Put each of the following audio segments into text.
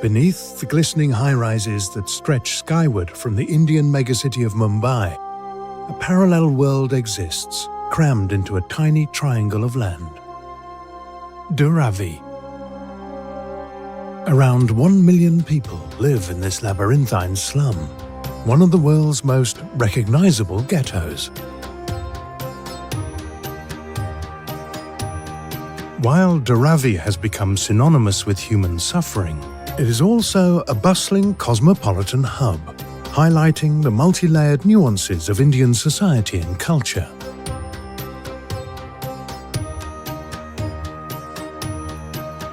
Beneath the glistening high-rises that stretch skyward from the Indian megacity of Mumbai, a parallel world exists, crammed into a tiny triangle of land. Dharavi. Around 1 million people live in this labyrinthine slum, one of the world's most recognizable ghettos. While Dharavi has become synonymous with human suffering, it is also a bustling cosmopolitan hub, highlighting the multi-layered nuances of Indian society and culture.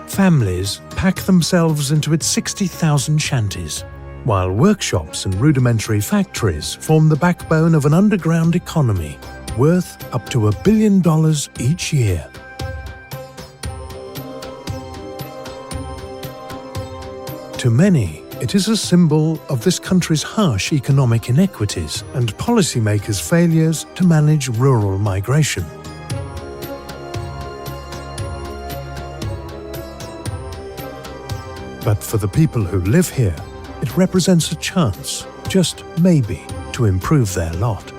Families pack themselves into its 60,000 shanties, while workshops and rudimentary factories form the backbone of an underground economy worth up to $1 billion each year. To many, it is a symbol of this country's harsh economic inequities and policymakers' failures to manage rural migration. But for the people who live here, it represents a chance, just maybe, to improve their lot.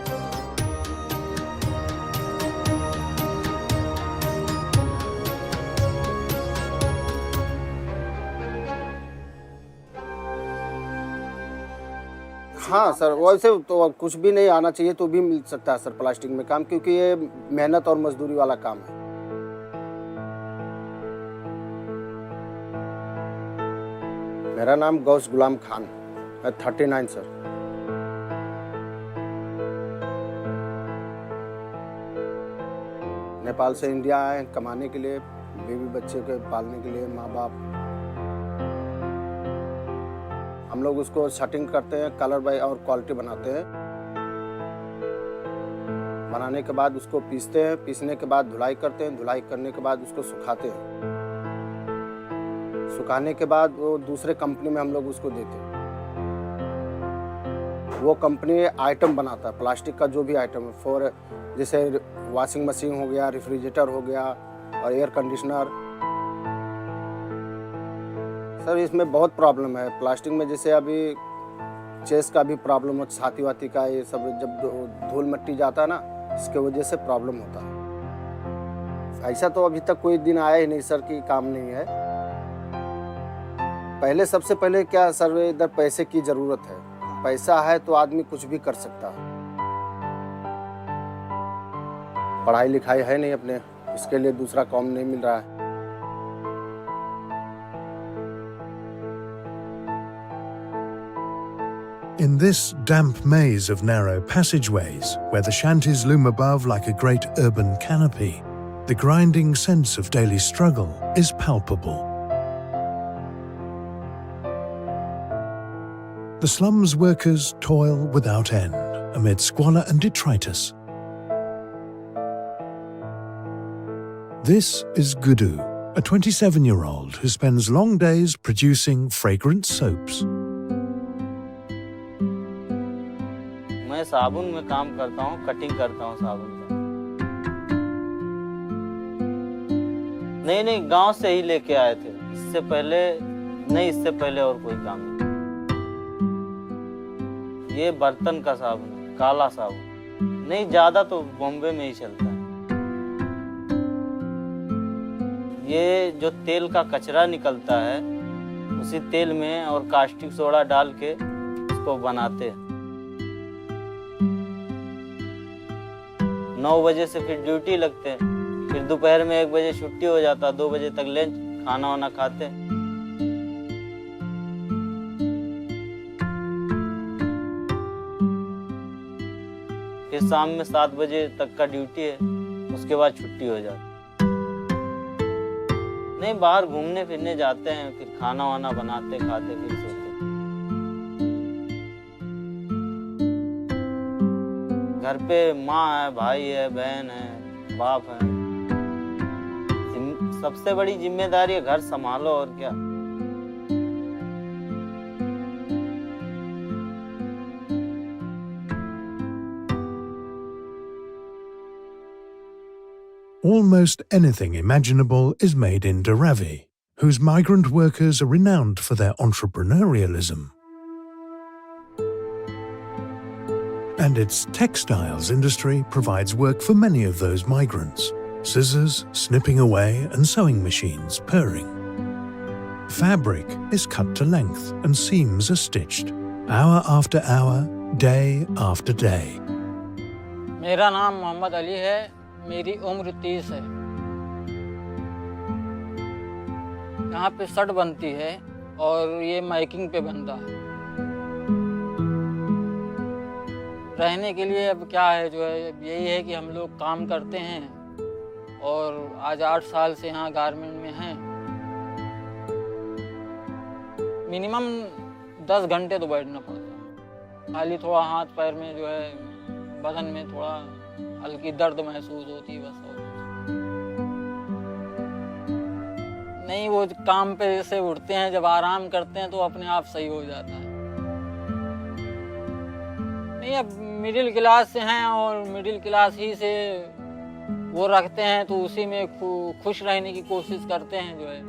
हाँ sir, वैसे तो कुछ भी नहीं आना चाहिए तो भी मिल सकता है सर प्लास्टिक में काम, क्योंकि ये मेहनत और मजदूरी वाला काम है। मेरा नाम गौस गुलाम खान है, 39 सर। नेपाल से इंडिया आए कमाने के लिए, बेबी बच्चे के पालने के लिए, माँ बाप। हम लोग उसको शटिंग करते हैं, कलर बाय और क्वालिटी बनाते हैं। बनाने के बाद उसको पीसते हैं, पीसने के बाद धुलाई करते हैं, धुलाई करने के बाद उसको सुखाते हैं। सुखाने के बाद वो दूसरे कंपनी में हम लोग उसको देते हैं। वो कंपनी आइटम बनाता है, प्लास्टिक का जो भी आइटम है, फॉर जैसे वॉशिंग मशीन हो गया, रेफ्रिजरेटर हो गया और एयर कंडीशनर। सर इसमें बहुत प्रॉब्लम है प्लास्टिक में, जैसे अभी चेस्ट का भी प्रॉब्लम है, छाती वाती का, ये सब जब धूल मिट्टी जाता है ना, इसके वजह से प्रॉब्लम होता है। ऐसा तो अभी तक कोई दिन आया ही नहीं सर कि काम नहीं है। पहले सबसे पहले क्या सर, इधर पैसे की जरूरत है। पैसा है तो आदमी कुछ भी कर सकता है। पढ़ाई लिखाई है नहीं अपने, इसके लिए दूसरा काम नहीं मिल रहा है। In this damp maze of narrow passageways, where the shanties loom above like a great urban canopy, the grinding sense of daily struggle is palpable. The slums workers toil without end, amid squalor and detritus. This is Gudu, a 27-year-old who spends long days producing fragrant soaps. मैं साबुन में काम करता हूँ, cutting करता हूँ साबुन का। नहीं, गांव से ही लेके आए थे। इससे पहले और कोई काम नहीं। ये बर्तन का साबुन है, काला साबुन। नहीं, ज्यादा तो बॉम्बे में ही चलता है। ये जो तेल का कचरा निकलता है, उसी तेल में और कास्टिक सोडा डाल के इसको बनाते हैं। 9 बजे से फिर ड्यूटी लगते हैं, फिर दोपहर में 1 बजे छुट्टी हो जाता, 2 बजे तक लंच, खाना वाना खाते हैं। फिर शाम में 7 बजे तक का ड्यूटी है, उसके बाद छुट्टी हो जाती। नहीं, बाहर घूमने फिरने जाते हैं, फिर खाना वाना बनाते खाते फिर सोते। घर पे माँ है, भाई है, बहन है, बाप है। सबसे बड़ी जिम्मेदारी है घर संभालो, और क्या। Almost anything imaginable is made in Dharavi, whose migrant workers are renowned for their entrepreneurialism. And its textiles industry provides work for many of those migrants. Scissors snipping away and sewing machines purring. Fabric is cut to length and seams are stitched, hour after hour, day after day. मेरा नाम मोहम्मद अली है, मेरी उम्र 30 है। यहाँ पे shirt बनती है और ये माइकिंग पे बनता है। रहने के लिए अब क्या है, जो है यही है कि हम लोग काम करते हैं और आज 8 साल से यहाँ गारमेंट में हैं। मिनिमम 10 घंटे तो बैठना पड़ता है। खाली थोड़ा हाथ पैर में जो है, बदन में थोड़ा हल्की दर्द महसूस होती है बस। और नहीं, वो काम पे से उठते हैं, जब आराम करते हैं तो अपने आप सही हो जाता है। नहीं, अब मिडिल क्लास से हैं और मिडिल क्लास ही से वो रखते हैं तो उसी में खुश रहने की कोशिश करते हैं जो है।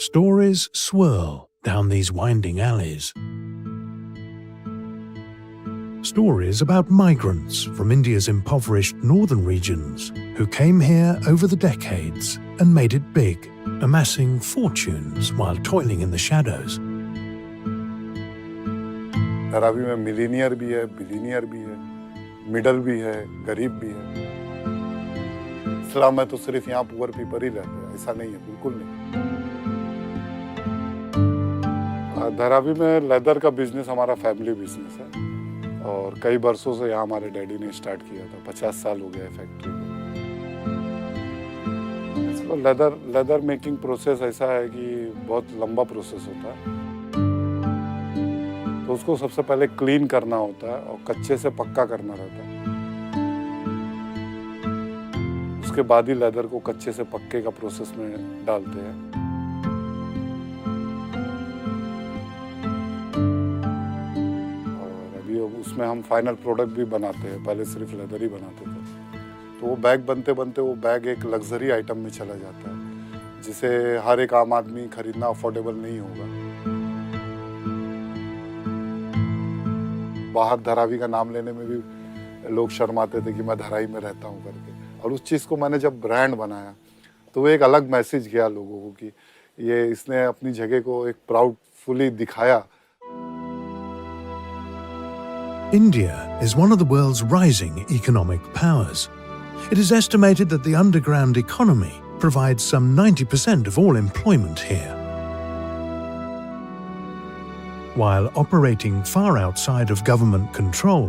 Stories swirl down these winding alleys. Stories about migrants from India's impoverished northern regions who came here over the decades and made it big, amassing fortunes while toiling in the shadows. Dharavi में millionaire भी है, billionaire भी है, middle भी है, गरीब भी है। स्लम में तो सिर्फ यहाँ पुअर पीपल ही रहते हैं, ऐसा नहीं है, बिल्कुल नहीं। धारावी में लेदर का बिजनेस हमारा फैमिली बिजनेस है और कई वर्षों से यहाँ हमारे डैडी ने स्टार्ट किया था। 50 साल हो गया है फैक्ट्री को। लेदर मेकिंग प्रोसेस ऐसा है कि बहुत लंबा प्रोसेस होता है। तो उसको सबसे पहले क्लीन करना होता है और कच्चे से पक्का करना रहता है। उसके बाद ही लेदर को कच्चे से पक्के का प्रोसेस में डालते हैं। उसमें हम फाइनल प्रोडक्ट भी बनाते हैं। पहले सिर्फ लेदर ही बनाते थे, तो वो बैग बनते बनते वो बैग एक लग्जरी आइटम में चला जाता है, जिसे हर एक आम आदमी खरीदना अफोर्डेबल नहीं होगा। बाहर धारावी का नाम लेने में भी लोग शर्माते थे कि मैं धारावी में रहता हूँ करके। और उस चीज़ को मैंने जब ब्रांड बनाया तो वो एक अलग मैसेज गया लोगों को कि ये इसने अपनी जगह को एक प्राउडफुली दिखाया। India is one of the world's rising economic powers. It is estimated that the underground economy provides some 90% of all employment here. While operating far outside of government control,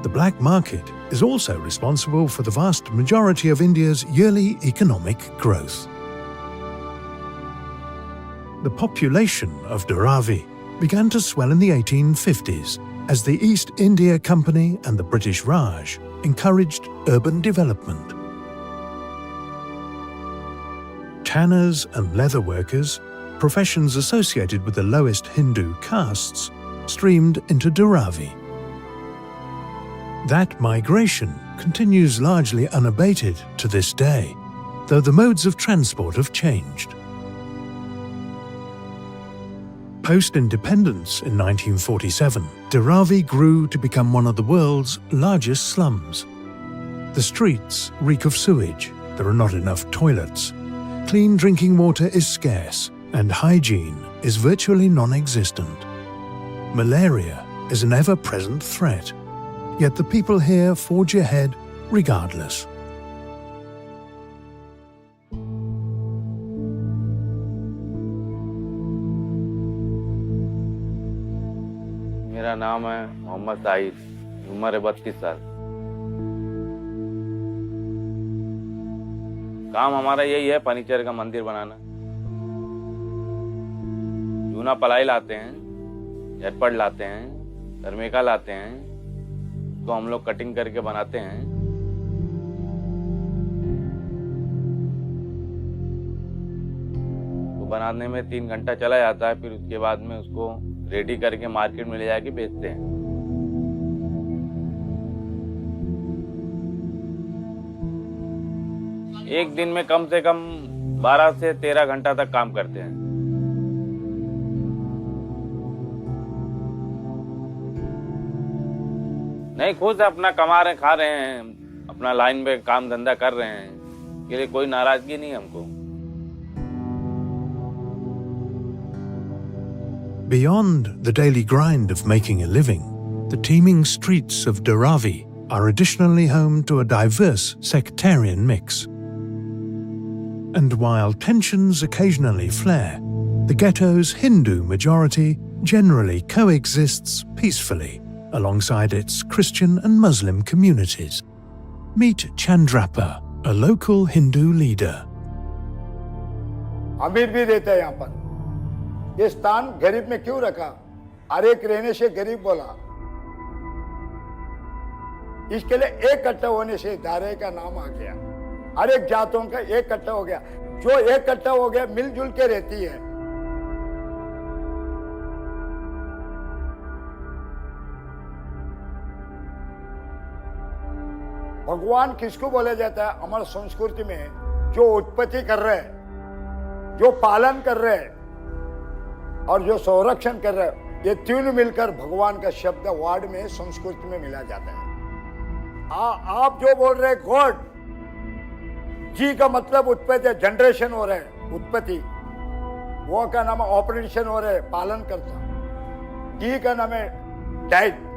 the black market is also responsible for the vast majority of India's yearly economic growth. The population of Dharavi began to swell in the 1850s as the East India Company and the British Raj encouraged urban development. Tanners and leather workers, professions associated with the lowest Hindu castes, streamed into Dharavi. That migration continues largely unabated to this day, though the modes of transport have changed. Post-independence in 1947, Dharavi grew to become one of the world's largest slums. The streets reek of sewage, there are not enough toilets, clean drinking water is scarce, and hygiene is virtually non-existent. Malaria is an ever-present threat, yet the people here forge ahead regardless. मेरा नाम है मोहम्मद साहिद, उम्र है 32 साल। काम हमारा यही है, फर्नीचर का मंदिर बनाना। चूना पलाई लाते हैं, झटपट लाते हैं, धर्मेका लाते हैं, तो हम लोग कटिंग करके बनाते हैं। बनाने में 3 घंटा चला जाता है, फिर उसके बाद में उसको रेडी करके मार्केट में ले जाके बेचते हैं। एक दिन में कम से कम 12 से 13 घंटा तक काम करते हैं। नहीं, खुद से अपना कमा रहे, खा रहे हैं, अपना लाइन में काम धंधा कर रहे हैं, इसके लिए कोई नाराजगी नहीं हमको। Beyond the daily grind of making a living, the teeming streets of Dharavi are additionally home to a diverse sectarian mix. And while tensions occasionally flare, the ghetto's Hindu majority generally coexists peacefully alongside its Christian and Muslim communities. Meet Chandrappa, a local Hindu leader. अमीर भी रहता है यहाँ पर। ये स्थान गरीब में क्यों रखा? अरेक रहने से गरीब बोला। इसके लिए इकट्ठा होने से धारावी का नाम आ गया। हर एक जातों का इकट्ठा हो गया। जो इकट्ठा हो गया मिलजुल के रहती है। भगवान किसको बोला जाता है? हमारी संस्कृति में जो उत्पत्ति कर रहे हैं, जो पालन कर रहे हैं और जो संरक्षण कर रहे हैं, ये तीनों मिलकर भगवान का शब्द वर्ड में संस्कृत में मिला जाता है। आप जो बोल रहे हैं गॉड, जी का मतलब उत्पत्ति है, जनरेशन हो रहा है, उत्पत्ति। वो का नाम ऑपरेशन हो रहा है, पालन करता। डी का नाम है diet.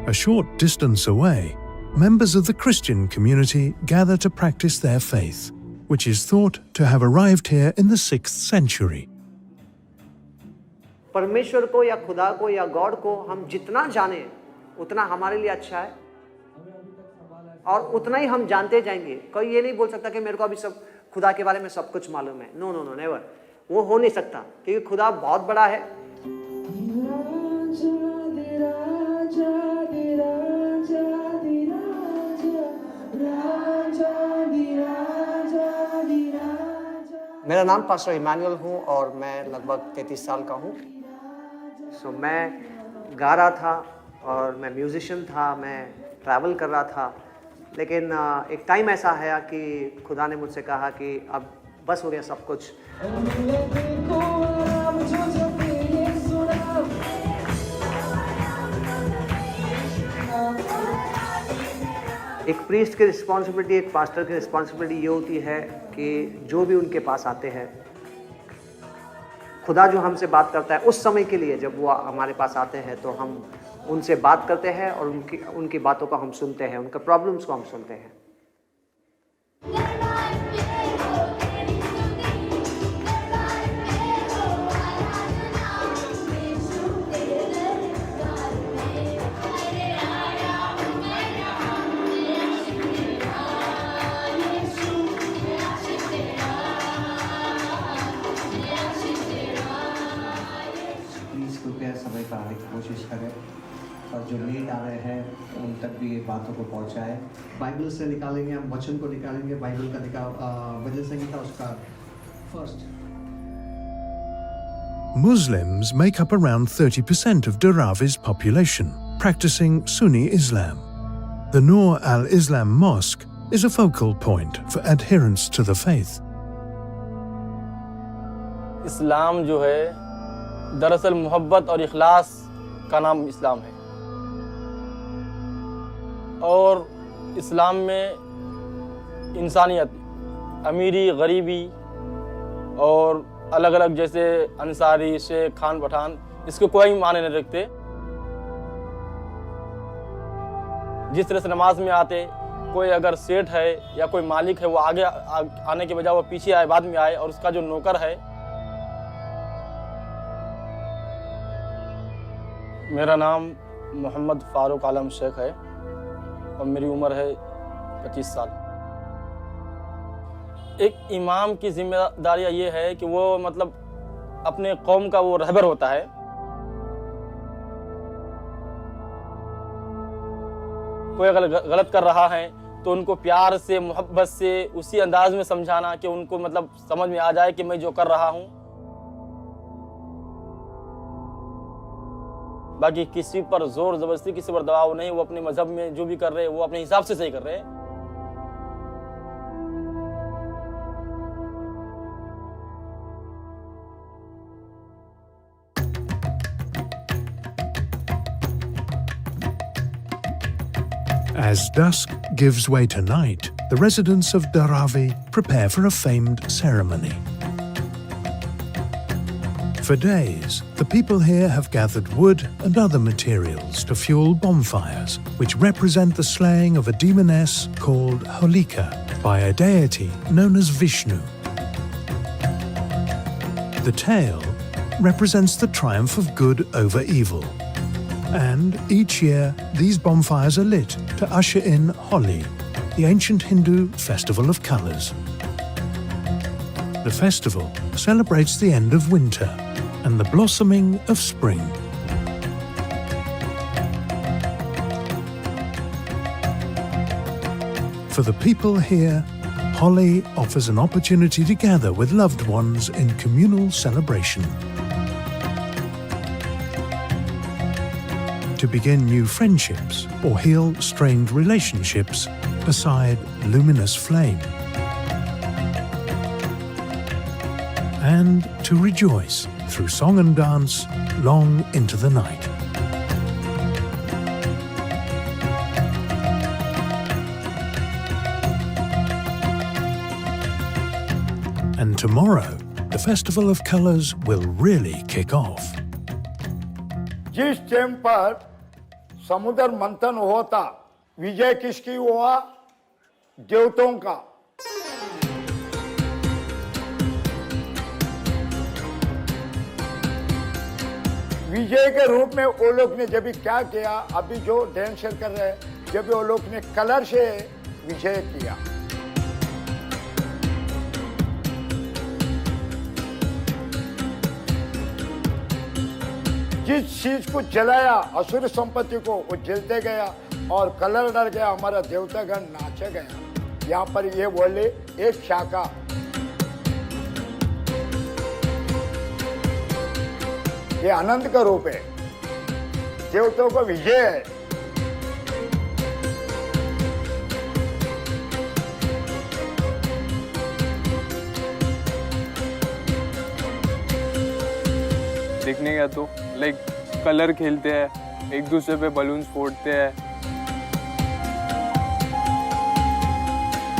A short distance away, members of the Christian community gather to practice their faith, which is thought to have arrived here in the 6th century. परमेश्वर को या खुदा को या गॉड को हम जितना जाने उतना हमारे लिए अच्छा है और उतना ही हम जानते जाएंगे। कोई ये नहीं बोल सकता कि मेरे को अभी सब खुदा के बारे में सब कुछ मालूम है। No no no, never. वो हो नहीं सकता क्योंकि खुदा बहुत बड़ा है। मेरा नाम पास्टर इमैनुअल हूँ और मैं लगभग 33 साल का हूँ। मैं गा रहा था और मैं म्यूजिशियन था, मैं ट्रैवल कर रहा था, लेकिन एक टाइम ऐसा आया कि खुदा ने मुझसे कहा कि अब बस हो गया सब कुछ। एक प्रीस्ट की रिस्पॉन्सिबिलिटी, एक पास्टर की रिस्पॉन्सिबिलिटी ये होती है कि जो भी उनके पास आते हैं, खुदा जो हमसे बात करता है उस समय के लिए, जब वो हमारे पास आते हैं तो हम उनसे बात करते हैं और उनकी बातों को हम सुनते हैं, उनके प्रॉब्लम्स को हम सुनते हैं। समय पर आने की कोशिश करें और जो नीड आ रहे हैं उन तक भी ये बातों को पहुंचाएं। बाइबल से निकालेंगे, हम वचन को निकालेंगे, बाइबल का भजन संगीता उसका first. Muslims make up around 30% of Dharavi's population, practicing Sunni Islam. The Noor al-Islam Mosque is a focal point for adherents to the faith. इस्लाम जो है दरअसल मोहब्बत और इखलास का नाम इस्लाम है और इस्लाम में इंसानियत, अमीरी, गरीबी और अलग अलग जैसे अंसारी, शेख, खान, पठान, इसको कोई माने नहीं रखते। जिस तरह से नमाज में आते, कोई अगर सेठ है या कोई मालिक है, वो आगे आने के बजाय वो पीछे आए, बाद में आए, और उसका जो नौकर है। मेरा नाम मोहम्मद फारूक आलम शेख है और मेरी उम्र है 25 साल। एक इमाम की जिम्मेदारी ये है कि वो मतलब अपने कौम का वो रहबर होता है। कोई अगर गलत कर रहा है तो उनको प्यार से, मोहब्बत से, उसी अंदाज में समझाना कि उनको मतलब समझ में आ जाए कि मैं जो कर रहा हूँ। बाकी किसी पर जोर जबरदस्ती, किसी पर दबाव नहीं। वो अपने मजहब में जो भी कर रहे हैं वो अपने हिसाब से सही कर रहे हैं। As dusk gives way to night, the residents of Dharavi prepare for a famed ceremony. For days, the people here have gathered wood and other materials to fuel bonfires, which represent the slaying of a demoness called Holika by a deity known as Vishnu. The tail represents the triumph of good over evil. And each year, these bonfires are lit to usher in Holi, the ancient Hindu festival of colours. The festival celebrates the end of winter and the blossoming of spring. For the people here, Holi offers an opportunity to gather with loved ones in communal celebration. To begin new friendships or heal strained relationships beside luminous flame. And to rejoice through song and dance long into the night. And tomorrow, the Festival of Colours will really kick off. जिस time पर समुद्र मंथन होता, विजय किसकी हुआ? देवताओं का। विजय के रूप में वो लोग ने जब क्या किया, अभी जो डांस कर रहे हैं, जब वो लोग ने कलर से विजय किया। जिस चीज को जलाया, असुर संपत्ति को, वो जलते गया और कलर डर गया, हमारा देवतागण नाचे गया। यहाँ पर ये बोले एक शाखा, ये आनंद का रूप है, देवताओं का विजय है। देखने गया तो लाइक कलर खेलते हैं, एक दूसरे पे बलून्स फोड़ते हैं।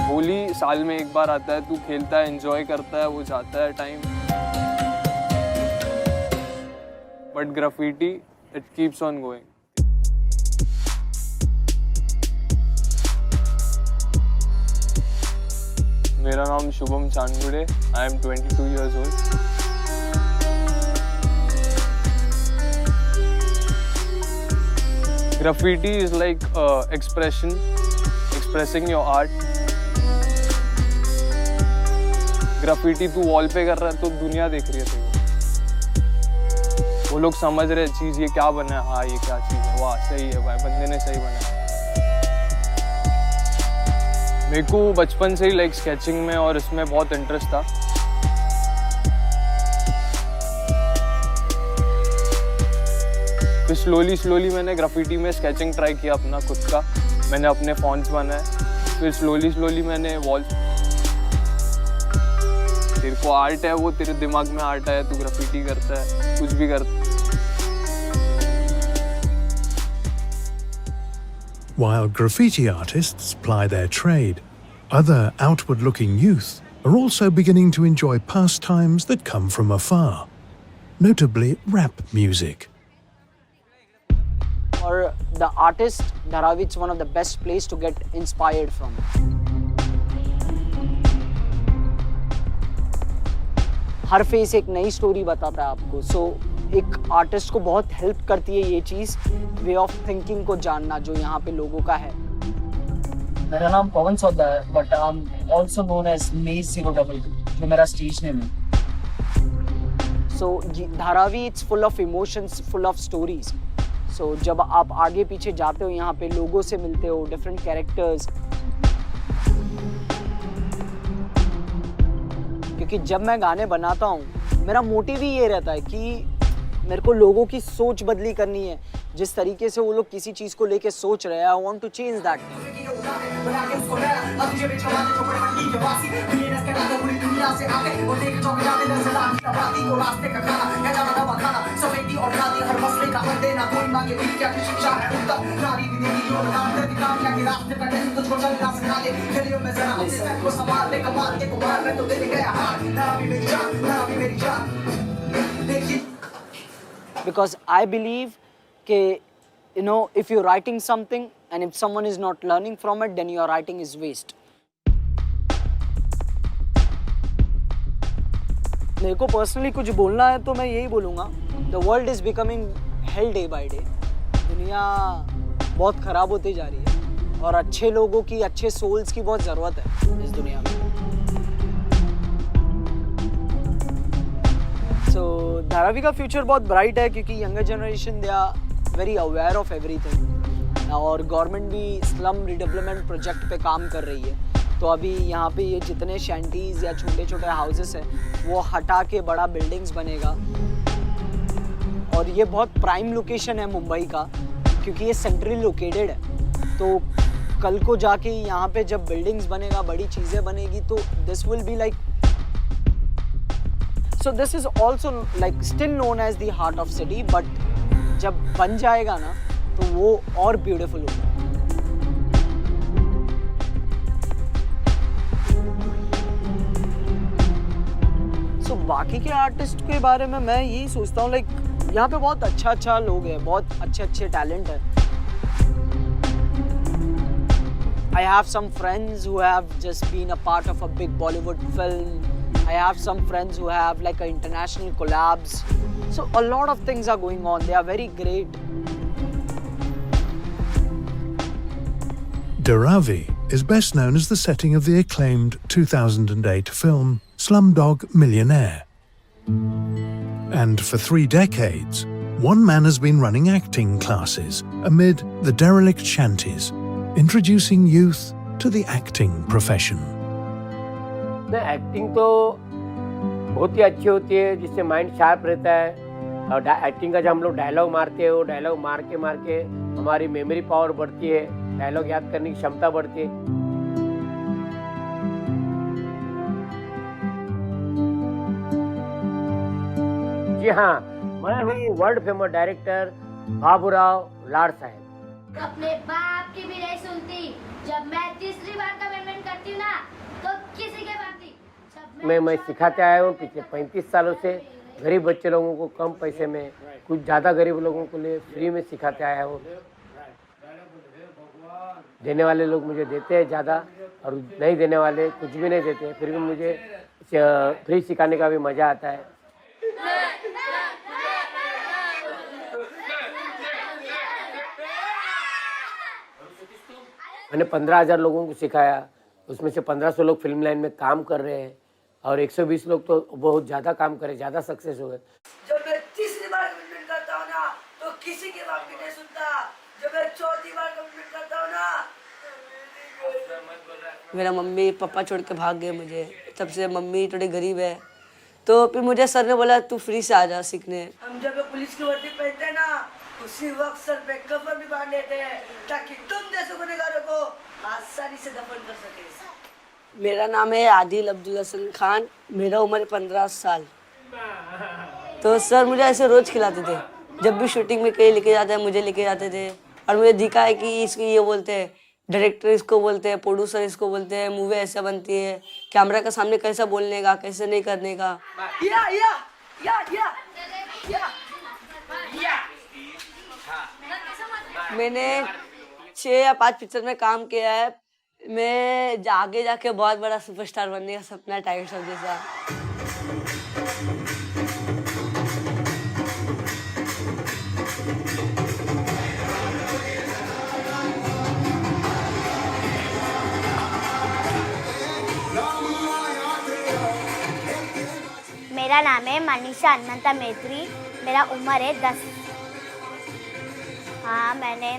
होली साल में एक बार आता है, तू खेलता है, एंजॉय करता है, वो जाता है time. But graffiti it keeps on going. मेरा नाम Shubham Chandude, I am 22 years old। Graffiti is like expressing your art. Graffiti तू वॉल पे कर रहा है तो दुनिया देख रही है तुझे। वो लोग समझ रहे चीज ये क्या बना है, हाँ ये क्या चीज है, वाह सही है भाई, बंदे ने सही बनाया। मेरे को बचपन से ही लाइक स्केचिंग में और इसमें बहुत इंटरेस्ट था। फिर स्लोली मैंने ग्राफिटी में स्केचिंग ट्राई किया अपना खुद का। मैंने अपने फॉन्ट्स बनाए, फिर स्लोली मैंने वॉल। तेरे को आर्ट है, वो तेरे दिमाग में आर्ट है, तू ग्राफिटी करता है, कुछ भी करता है। While graffiti artists ply their trade, other outward-looking youth are also beginning to enjoy pastimes that come from afar, notably rap music. For the artist, Dharavi is one of the best place to get inspired from. Her face एक नई story बताता है आपको, सो एक artist को बहुत help करती है ये चीज़, वे ऑफ थिंकिंग को जानना जो यहाँ पे लोगों का है। मेरा नाम पवन सौदा है, but I am also known as maze 022, जो मेरा स्टेज नेम है। So Dharavi it's full of emotions, full of stories, so जब आप आगे पीछे जाते हो यहाँ पे लोगों से मिलते हो, डिफरेंट कैरेक्टर्स, क्योंकि जब मैं गाने बनाता हूँ मेरा मोटिव ही ये रहता है कि मेरे को लोगों की सोच बदली करनी है। जिस तरीके से वो लोग किसी चीज को लेके सोच रहे हैं, I want to change that. Because I believe that, you know, if you're writing something and if someone is not learning from it, then your writing is waste. मेरे को पर्सनली कुछ बोलना है तो मैं यही बोलूँगा, The world is becoming hell day by day. दुनिया बहुत खराब होती जा रही है और अच्छे लोगों की, अच्छे सोल्स की बहुत ज़रूरत है इस दुनिया में। So धारावी का फ्यूचर बहुत ब्राइट है क्योंकि younger generation they are very aware of everything और गवर्नमेंट भी स्लम रिडेवलपमेंट प्रोजेक्ट पे काम कर रही है। तो अभी यहाँ पे ये जितने शैंटीज या छोटे छोटे हाउसेस हैं वो हटा के बड़ा बिल्डिंग्स बनेगा और ये बहुत प्राइम लोकेशन है मुंबई का क्योंकि ये सेंट्रली लोकेटेड है। तो कल को जाके यहाँ पे जब बिल्डिंग्स बनेगा, बड़ी चीज़ें बनेगी तो this will be like, so this is also like still known as the heart of city, but जब बन जाएगा ना तो वो और ब्यूटीफुल होगा। So बाकी के आर्टिस्ट के बारे में मैं यही सोचता हूँ, लाइक यहाँ पे बहुत अच्छा लोग हैं, बहुत अच्छे टैलेंट है। I have some friends who have just been a part of a big Bollywood film. I have some friends who have like a international collabs. So a lot of things are going on. They are very great. Dharavi is best known as the setting of the acclaimed 2008 film Slumdog Millionaire. And for 3 decades, one man has been running acting classes amid the derelict shanties, introducing youth to the acting profession. Acting तो बहुत ही अच्छी होती है जिससे mind sharp रहता है और acting का जब हम लोग डायलॉग मारते हैं वो डायलॉग मार के हमारी मेमोरी पावर बढ़ती है, डायलॉग याद करने की क्षमता बढ़ती है। जी हाँ, मैं हूँ वर्ल्ड फेमस डायरेक्टर बाबूराव लाड साहब। अपने बाप की भी नहीं सुनती, जब मैं तीसरी बार कमेंटमेंट करती हूँ ना तो किसी के बात नहीं। मैं सिखाते आया हूँ पिछले 35 सालों से गरीब बच्चे लोगों को कम पैसे में, कुछ ज़्यादा गरीब लोगों को लिए फ्री में सिखाते आया हूँ। देने वाले लोग मुझे देते हैं ज़्यादा और नहीं देने वाले कुछ भी नहीं देते, फिर भी मुझे फ्री सिखाने का भी मज़ा आता है। मैंने 15,000 लोगों को सिखाया, उसमें से 1500 लोग फिल्म लाइन में काम कर रहे हैं और 120 लोग तो बहुत ज़्यादा काम करे, ज़्यादा सक्सेस हो गए। जब मैं तीसरी बार कमिटमेंट करता हूँ ना तो किसी की बात भी नहीं सुनता, जब मैं चौथी बार कमिटमेंट करता हूँ ना। मेरा मम्मी पापा छोड़ के भाग गए मुझे, तब से मम्मी थोड़ी गरीब है तो फिर मुझे सर ने बोला तू फ्री से आ जा सीखने। हम जब पुलिस की वर्दी पहनते हैं ना उसी वक्त सर पे कफन भी बांध लेते हैं ताकि तुम जैसे गुनहगारों को आसानी से दफन कर सके। मेरा नाम है आदिल अब्दुल हसन खान, मेरा उम्र 15 साल। तो सर मुझे ऐसे रोज खिलाते थे, जब भी शूटिंग में कहीं लेके जाते हैं मुझे लेके जाते थे और मुझे दिखा है कि इसको ये बोलते हैं, डायरेक्टर इसको बोलते हैं, प्रोड्यूसर इसको बोलते हैं, मूवी ऐसे बनती है, कैमरा के सामने कैसे बोलने का, कैसे नहीं करने का। मैंने 6 या 5 पिक्चर में काम किया है। मैं आगे जाके बहुत बड़ा सुपरस्टार बनने का सपना है, टाइगर श्रॉफ जैसा। मेरा नाम है मनीषा अनंता मैत्री, मेरा उम्र है 10। हाँ, मैंने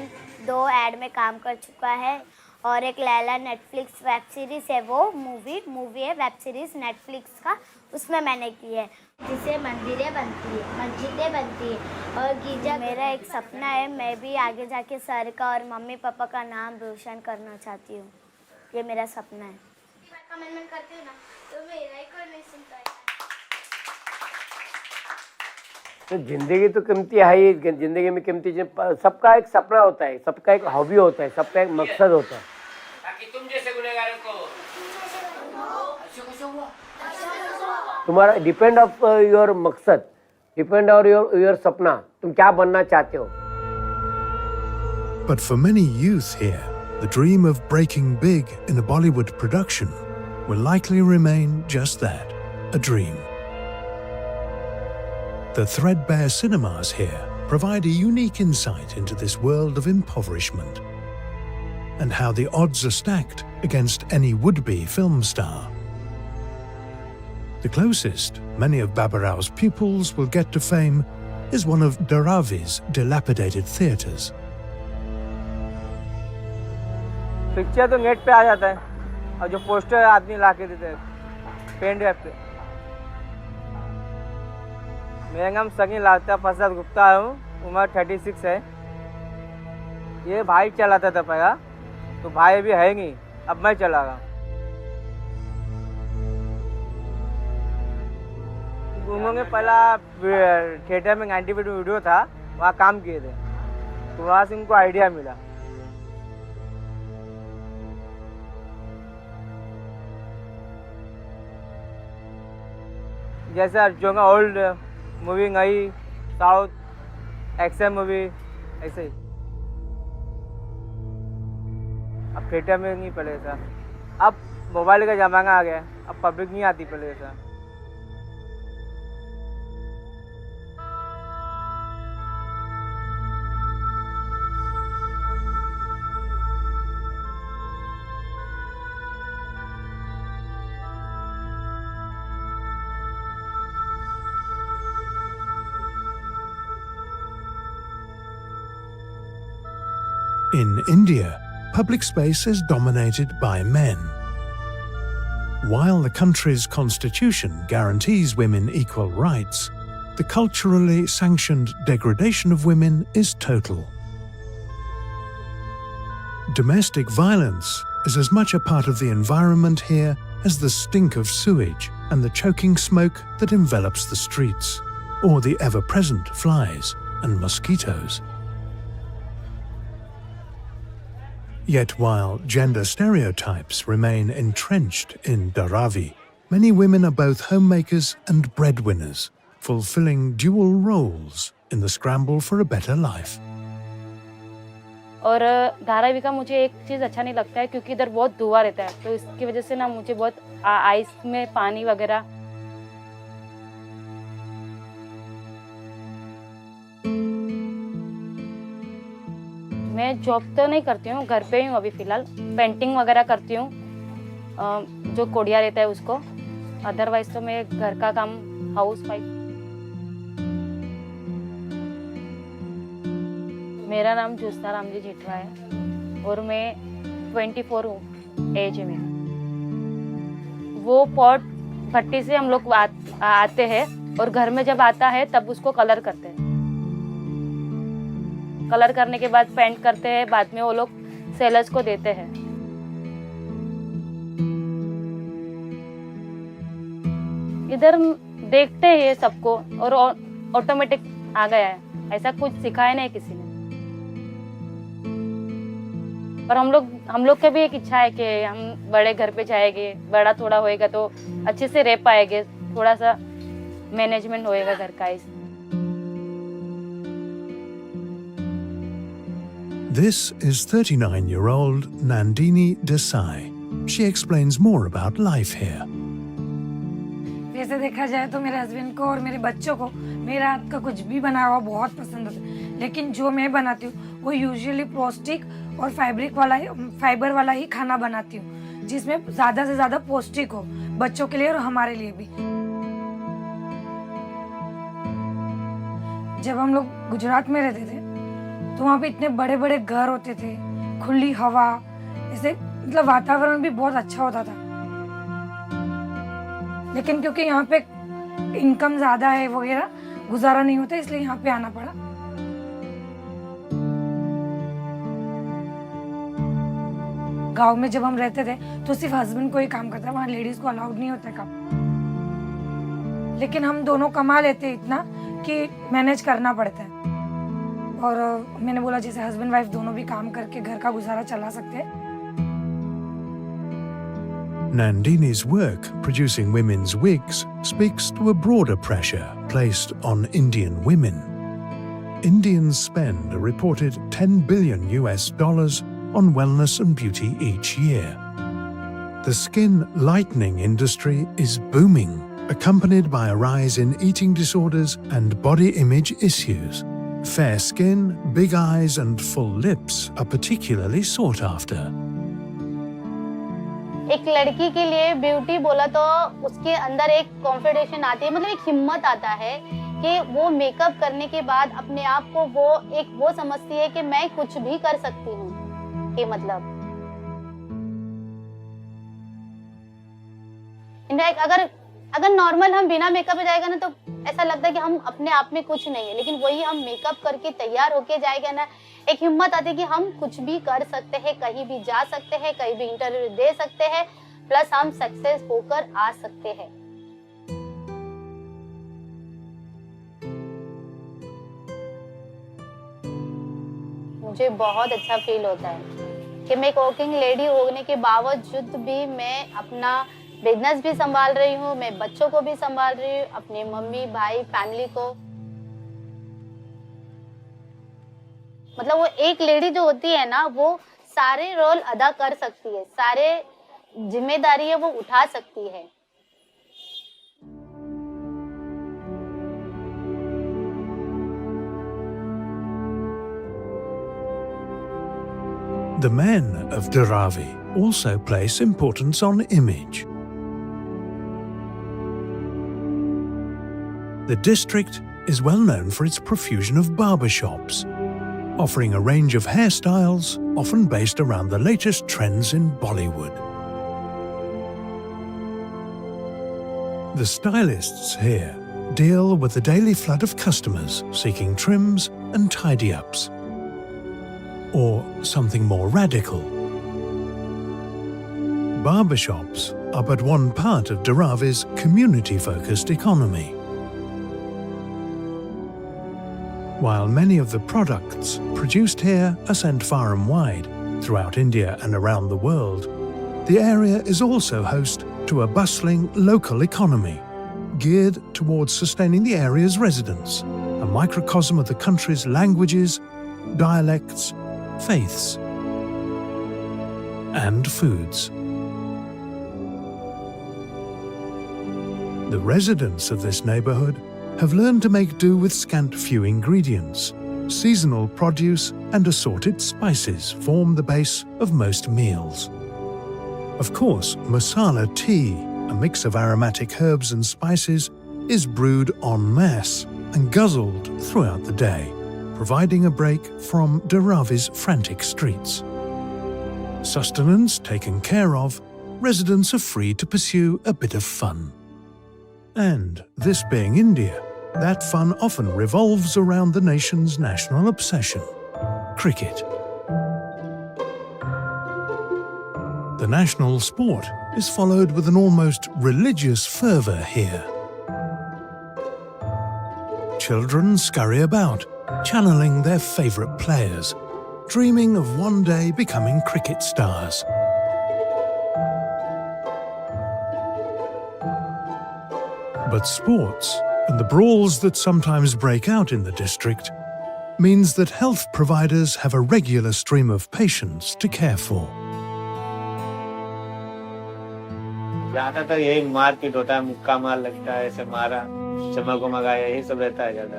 2 ऐड में काम कर चुका है और एक लैला नेटफ्लिक्स वेब सीरीज़ है, वो मूवी है, वेब सीरीज़ नेटफ्लिक्स का, उसमें मैंने की है, जिससे मंदिरें बनती है, मस्जिदें बनती है और गिरजा। मेरा एक सपना है, मैं भी आगे जाके सर का और मम्मी पापा का नाम रोशन करना चाहती हूँ, ये मेरा सपना है। कमेंट करती हूँ ना तो मेरा ही कोई नहीं सुनता है। तो जिंदगी तो कीमती है ही, जिंदगी में कीमती सबका एक सपना होता है, सबका एक हॉबी होता है, सबका एक मकसद होता है। ताकि तुम जैसे गुनहगारों को तुम्हारा डिपेंड ऑफ योर मकसद, डिपेंड ऑन योर सपना, तुम क्या बनना चाहते हो। But for many youth here, the dream of breaking big in a Bollywood production will likely remain just that, a dream. The threadbare cinemas here provide a unique insight into this world of impoverishment and how the odds are stacked against any would-be film star. The closest many of Babarau's pupils will get to fame is one of Dharavi's dilapidated theatres. Picture तो net पे आ जाता है और जो poster आदमी ला के देते हैं पेन ड्राइव पे। मेरा नाम सगिन लाता प्रसाद गुप्ता हूँ, उम्र 36 है। ये भाई चलाता था पहला, तो भाई भी है नहीं, अब मैं चलागा। उन्होंने पहला थिएटर में 90 मिनट वीडियो था, वहाँ काम किए थे, तो वहाँ से उनको आइडिया मिला। जैसे जो ओल्ड मूवी नई, साउथ एक्शन मूवी, ऐसे ही। अब थिएटर में नहीं पहले ऐसा, अब मोबाइल का ज़माना आ गया, अब पब्लिक नहीं आती पहले ऐसा। In India, public space is dominated by men. While the country's constitution guarantees women equal rights, the culturally sanctioned degradation of women is total. Domestic violence is as much a part of the environment here as the stink of sewage and the choking smoke that envelops the streets, or the ever-present flies and mosquitoes. Yet while gender stereotypes remain entrenched in Dharavi, many women are both homemakers and breadwinners, fulfilling dual roles in the scramble for a better life. और धारावी का मुझे एक चीज़ अच्छा नहीं लगता है क्योंकि इधर बहुत धुआं रहता है, तो इसकी वजह से ना मुझे बहुत आइस में पानी वगैरह। मैं जॉब तो नहीं करती हूँ, घर पे ही हूँ अभी फ़िलहाल। पेंटिंग वगैरह करती हूँ, जो कोडिया रहता है उसको। अदरवाइज तो मैं घर का काम, हाउस वाइफ। मेरा नाम ज्योत्सना रामजी जेठवा है और मैं 24 हूँ एज में। वो पॉट भट्टी से हम लोग आते हैं और घर में जब आता है तब उसको कलर करते हैं। कलर करने के बाद पेंट करते हैं, बाद में वो लोग सेलर्स को देते हैं। इधर देखते हैं सबको और ऑटोमेटिक आ गया है, ऐसा कुछ सिखाया नहीं किसी ने। पर हम लोग का भी एक इच्छा है कि हम बड़े घर पे जाएंगे, बड़ा थोड़ा होएगा तो अच्छे से रह पाएंगे, थोड़ा सा मैनेजमेंट होएगा घर का। This is 39-year-old Nandini Desai. She explains more about life here. वैसे देखा जाए तो मेरे हस्बैंड को और मेरे बच्चों को मेरा हाथ का कुछ भी बना हुआ बहुत पसंद होता है, लेकिन जो मैं बनाती हूँ वो यूजुअली पौष्टिक और फाइबर वाला ही खाना बनाती हूँ, जिसमें ज़्यादा से ज़्यादा पौष्टिक हो बच्चों के लिए और हमारे लिए भी। जब हम लोग गुजरात में रहते थे तो वहाँ पे इतने बड़े बड़े घर होते थे, खुली हवा, ऐसे मतलब वातावरण भी बहुत अच्छा होता था। लेकिन क्योंकि यहाँ पे इनकम ज्यादा है वगैरह, गुजारा नहीं होता, इसलिए यहाँ पे आना पड़ा। गांव में जब हम रहते थे तो सिर्फ हस्बैंड को ही काम करता, वहाँ लेडीज को अलाउड नहीं होता काम। लेकिन हम दोनों कमा लेते इतना कि मैनेज करना पड़ता है। और मैंने बोला जैसे हस्बैंड वाइफ दोनों भी काम करके घर का गुजारा चला सकते हैं। Nandini's work producing women's wigs speaks to a broader pressure placed on Indian women. Indians spend a reported $10 billion on wellness and beauty each year. The skin lightening industry is booming, accompanied by a rise in eating disorders and body image issues. Fair skin, big eyes and full lips are particularly sought after. एक लड़की के लिए beauty बोला तो उसके अंदर एक confidence आती है, मतलब एक हिम्मत आता है कि वो मेकअप करने के बाद अपने आप को वो समझती है कि मैं कुछ भी कर सकती हूँ। कि मतलब इनफैक्ट अगर नॉर्मल हम बिना मेकअप जाएगा ना तो ऐसा लगता है कि हम अपने आप में कुछ नहीं है, लेकिन वही हम मेकअप करके तैयार होके जाएगा ना, एक हिम्मत आती है कि हम कुछ भी कर सकते हैं, कहीं भी जा सकते हैं, कहीं भी इंटरव्यू दे सकते हैं, प्लस हम सक्सेस होकर आ सकते हैं। मुझे बहुत अच्छा फील होता है कि मैं एक वर्किंग लेडी होने के बावजूद भी मैं अपना बिजनेस भी संभाल रही हूँ, मैं बच्चों को भी संभाल रही हूँ, अपने मम्मी भाई फैमिली को। मतलब वो एक लेडी जो होती है ना, वो सारे रोल अदा कर सकती है, सारे जिम्मेदारी है वो उठा सकती है। The men of Dharavi also place importance on image. The district is well known for its profusion of barbershops, offering a range of hairstyles often based around the latest trends in Bollywood. The stylists here deal with the daily flood of customers seeking trims and tidy-ups, or something more radical. Barbershops are but one part of Dharavi's community-focused economy. While many of the products produced here are sent far and wide throughout India and around the world, the area is also host to a bustling local economy geared towards sustaining the area's residents, a microcosm of the country's languages, dialects, faiths, and foods. The residents of this neighborhood have learned to make do with scant few ingredients. Seasonal produce and assorted spices form the base of most meals. Of course, masala tea, a mix of aromatic herbs and spices, is brewed en masse and guzzled throughout the day, providing a break from Dharavi's frantic streets. Sustenance taken care of, residents are free to pursue a bit of fun. And this being India, that fun often revolves around the nation's national obsession, cricket. The national sport is followed with an almost religious fervour here. Children scurry about, channeling their favourite players, dreaming of one day becoming cricket stars. But sports, and the brawls that sometimes break out in the district, means that health providers have a regular stream of patients to care for. ज्यादातर यही मारपीट होता है, मुक्का मार लगता है, ऐसे मारा, चमक को मगाया, यही सब रहता है ज्यादा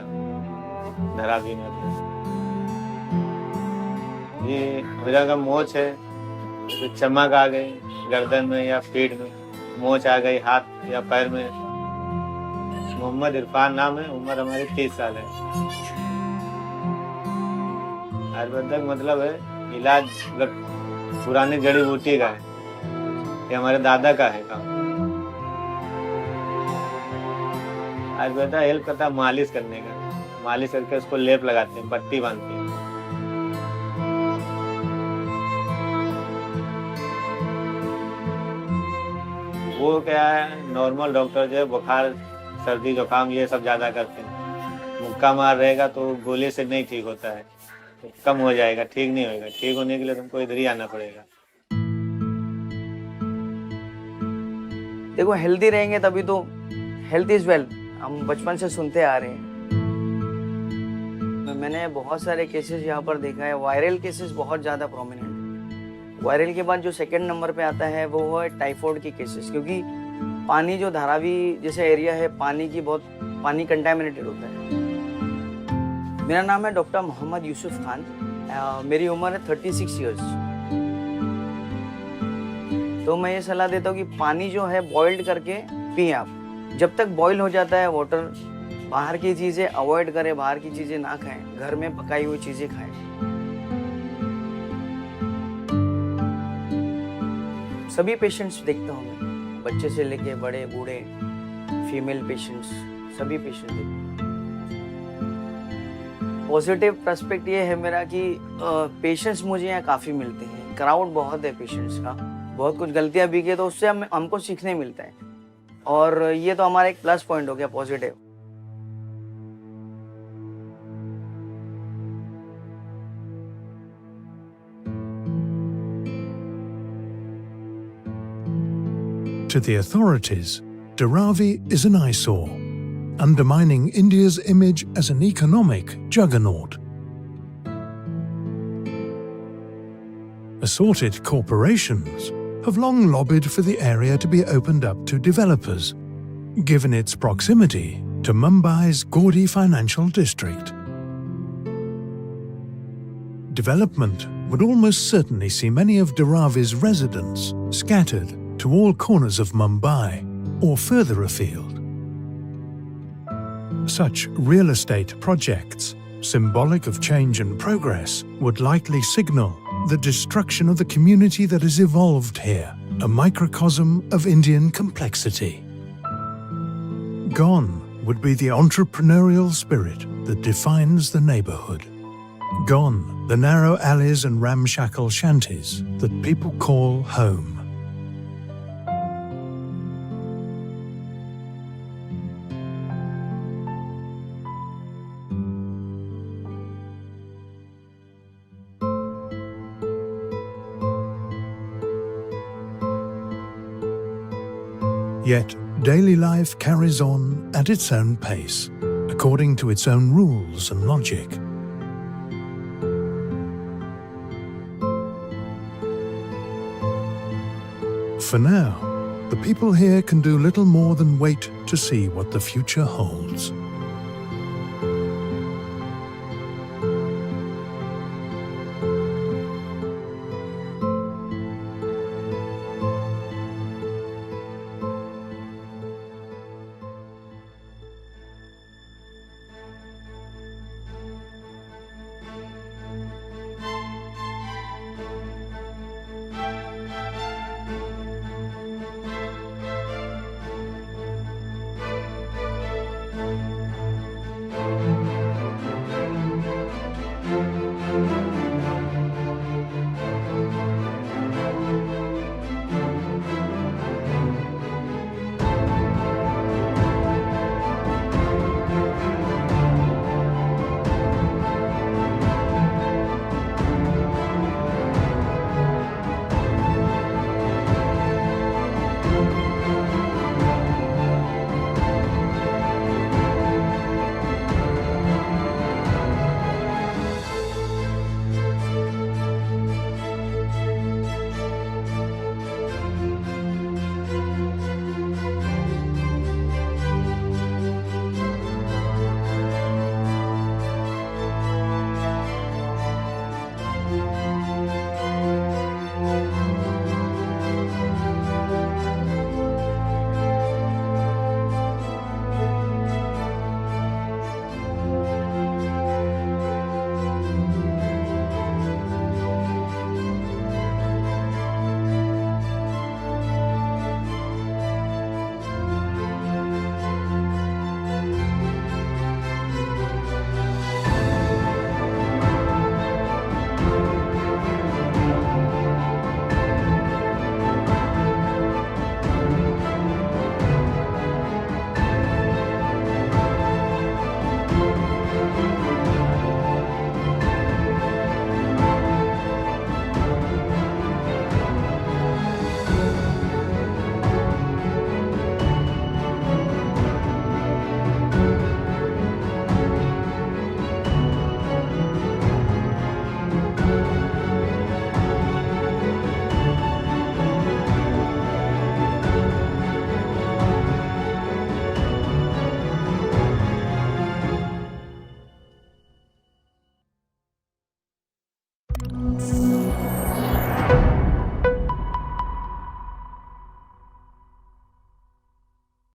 धरावी में। ये मेरा का मोच है, तो चमक आ गई गर्दन में या पीठ में, मोच आ गई हाथ या पैर में। मोहम्मद इरफान नाम है, उम्र हमारी 30 साल है। आयुर्वेदिक मतलब है इलाज, मतलब पुरानी जड़ी बूटी का है, ये हमारे दादा का है काम। आयुर्वेदा हेल्प करता है मालिश करने का, मालिश करके उसको लेप लगाते हैं, पट्टी बांधते हैं। वो क्या है, नॉर्मल डॉक्टर जो है बुखार सर्दी जुकाम ये सब ज्यादा करते हैं। मुक्का मार रहेगा तो गोली से नहीं ठीक होता है, तो कम हो जाएगा, ठीक नहीं होगा। ठीक होने के लिए तुमको इधर ही आना पड़ेगा। देखो हेल्दी रहेंगे तभी तो, हेल्थ इज वेल्थ, हम बचपन से सुनते आ रहे हैं। मैंने बहुत सारे केसेस यहाँ पर देखा है, वायरल केसेस बहुत ज़्यादा प्रोमिनेंट है। वायरल के बाद जो सेकंड नंबर पे आता है वो है टाइफाइड की केसेस, क्योंकि पानी जो धारावी जैसे एरिया है, पानी कंटामिनेटेड होता है। मेरा नाम है डॉक्टर मोहम्मद यूसुफ खान, मेरी उम्र है 36 इयर्स। तो मैं ये सलाह देता हूँ कि पानी जो है बॉइल्ड करके पिए आप। जब तक बॉईल हो जाता है वाटर, बाहर की चीज़ें अवॉइड करें, बाहर की चीज़ें ना खाएं, घर में पकाई हुई चीज़ें खाएं। सभी पेशेंट्स देखता हूँ मैं, बच्चे से लेके बड़े बूढ़े, फीमेल पेशेंट्स, सभी पेशेंट देखता हूँ। पॉजिटिव पर्सपेक्ट ये है मेरा कि पेशेंट्स मुझे यहाँ काफ़ी मिलते हैं, क्राउड बहुत है पेशेंट्स का, बहुत कुछ गलतियाँ भी की तो उससे हमको सीखने मिलता है, और ये तो हमारा एक प्लस पॉइंट हो गया positive. To the authorities, Dharavi is an eyesore, undermining India's image as an economic juggernaut. Assorted corporations have long lobbied for the area to be opened up to developers, given its proximity to Mumbai's gaudy financial district. Development would almost certainly see many of Dharavi's residents scattered to all corners of Mumbai or further afield. Such real estate projects, symbolic of change and progress, would likely signal the destruction of the community that has evolved here, a microcosm of Indian complexity. Gone would be the entrepreneurial spirit that defines the neighborhood. Gone the narrow alleys and ramshackle shanties that people call home. Yet, daily life carries on at its own pace, according to its own rules and logic. For now, the people here can do little more than wait to see what the future holds.